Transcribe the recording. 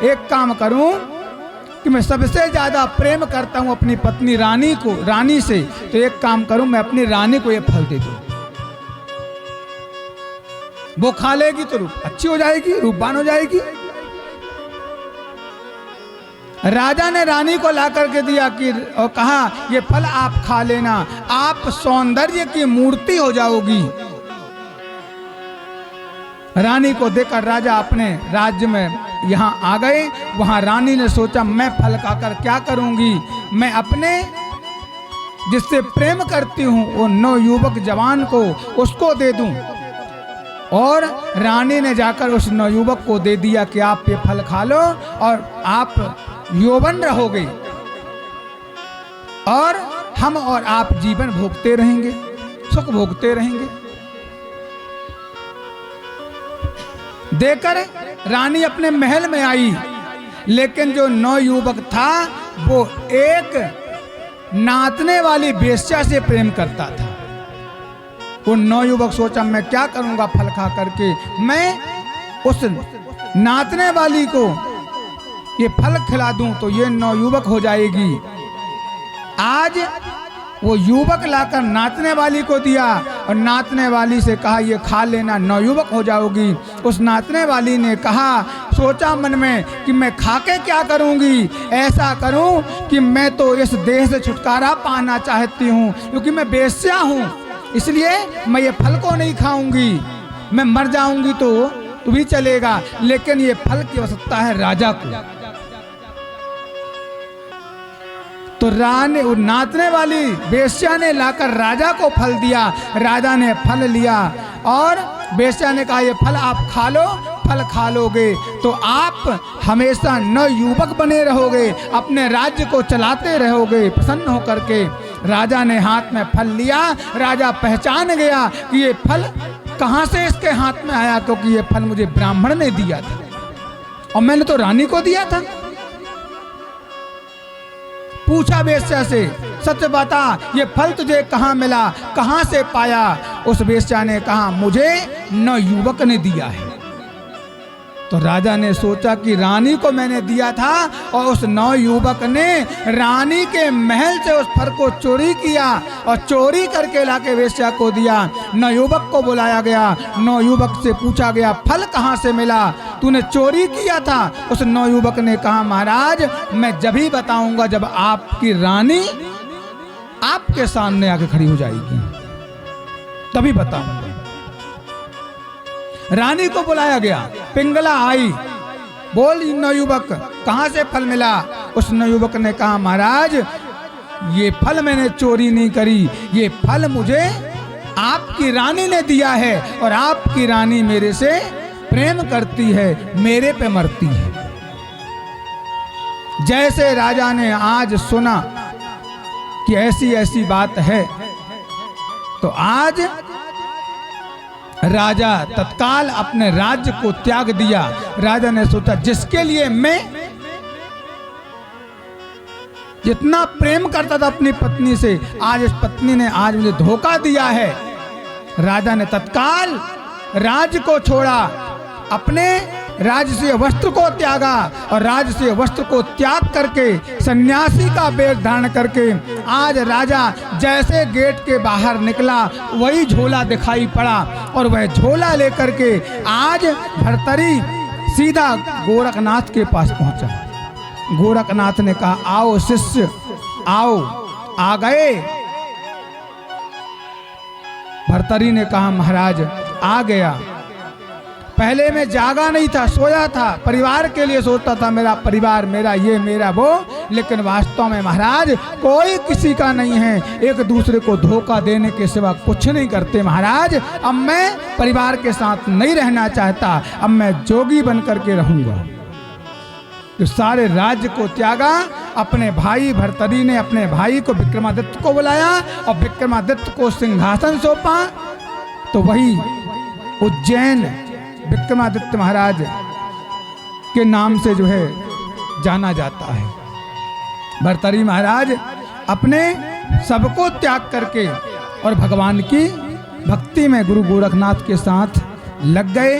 एक काम करूं कि मैं सबसे ज्यादा प्रेम करता हूं अपनी पत्नी रानी से, तो एक काम करूं मैं अपनी रानी को ये फल दे दूं। वो खा लेगी तो रूप अच्छी हो जाएगी, रूपवान हो जाएगी। राजा ने रानी को ला करके दिया कि और कहा ये फल आप खा लेना, आप सौंदर्य की मूर्ति हो जाओगी। रानी को देखकर राजा अपने राज्य में यहाँ आ गए। वहां रानी ने सोचा मैं फल खाकर क्या करूंगी, मैं अपने जिससे प्रेम करती हूँ वो नवयुवक जवान को उसको दे दूं। और रानी ने जाकर उस नवयुवक को दे दिया कि आप ये फल खा लो और आप यौवन रहोगे और हम और आप जीवन भोगते रहेंगे, सुख भोगते रहेंगे। देकर रानी अपने महल में आई, लेकिन जो नवयुवक था वो एक नाचने वाली वेश्या से प्रेम करता था। वो नवयुवक सोचा मैं क्या करूंगा फल खा करके, मैं उस नाचने वाली को ये फल खिला दूं तो ये नवयुवक हो जाएगी। आज वो युवक लाकर नाचने वाली को दिया और नाचने वाली से कहा ये खा लेना, नवयुवक हो जाओगी। उस नाचने वाली ने कहा, सोचा मन में कि मैं खा के क्या करूंगी, ऐसा करूं कि मैं तो इस देह से छुटकारा पाना चाहती हूं, क्योंकि मैं वेश्या हूं, इसलिए मैं ये फल को नहीं खाऊंगी। मैं मर जाऊंगी तो भी चलेगा, लेकिन ये फल की आवश्यकता है राजा को। तो रानी वो नाचने वाली वेश्या ने लाकर राजा को फल दिया। राजा ने फल लिया और वेश्या ने कहा ये फल आप खा लो, फल खा लोगे तो आप हमेशा नवयुवक बने रहोगे, अपने राज्य को चलाते रहोगे प्रसन्न होकर के। राजा ने हाथ में फल लिया। राजा पहचान गया कि ये फल कहाँ से इसके हाथ में आया, क्योंकि ये फल मुझे ब्राह्मण ने दिया था और मैंने तो रानी को दिया था। पूछा वेश्या से, सच बता ये फल तुझे कहाँ मिला, कहाँ से पाया। उस वेश्या ने कहा मुझे नवयुवक ने दिया है। तो राजा ने सोचा कि रानी को मैंने दिया था और उस नवयुवक ने रानी के महल से उस फल को चोरी किया और चोरी करके लाके वेश्या को दिया। नवयुवक को बुलाया गया, नवयुवक से पूछा गया फल कहाँ से मिला, तूने चोरी किया था। उस नवयुवक ने कहा महाराज मैं जब ही बताऊंगा जब आपकी रानी आपके सामने आके खड़ी हो जाएगी, तभी बताऊंगा। रानी को बुलाया गया, पिंगला आई, बोल नवयुवक कहाँ से फल मिला। उस नवयुवक ने कहा महाराज ये फल मैंने चोरी नहीं करी, ये फल मुझे आपकी रानी ने दिया है और आपकी रानी मेरे से प्रेम करती है, मेरे पे मरती है। जैसे राजा ने आज सुना कि ऐसी ऐसी बात है, तो आज राजा तत्काल अपने राज्य को त्याग दिया। राजा ने सोचा जिसके लिए मैं जितना प्रेम करता था अपनी पत्नी से, आज इस पत्नी ने आज मुझे धोखा दिया है। राजा ने तत्काल राज्य को छोड़ा, अपने राज्य से वस्त्र को त्यागा और राज्य से वस्त्र को त्याग करके सन्यासी का वेश धारण करके आज राजा जैसे गेट के बाहर निकला वही झोला दिखाई पड़ा और वह झोला लेकर के आज भर्तरी सीधा गोरखनाथ के पास पहुंचा। गोरखनाथ ने कहा आओ शिष्य आओ। आ गए। भर्तरी ने कहा महाराज आ गया। पहले मैं जागा नहीं था, सोया था, परिवार के लिए सोचता था, मेरा परिवार, मेरा ये मेरा वो, लेकिन वास्तव में महाराज कोई किसी का नहीं है, एक दूसरे को धोखा देने के सिवा कुछ नहीं करते महाराज। अब मैं परिवार के साथ नहीं रहना चाहता, अब मैं जोगी बन करके रहूंगा। तो सारे राज्य को त्यागा। अपने भाई भर्तरी ने अपने भाई को विक्रमादित्य को बुलाया और विक्रमादित्य को सिंहासन सौंपा। तो वही उज्जैन विक्रमादित्य महाराज के नाम से जो है जाना जाता है। भर्तरी महाराज अपने सबको त्याग करके और भगवान की भक्ति में गुरु गोरखनाथ के साथ लग गए।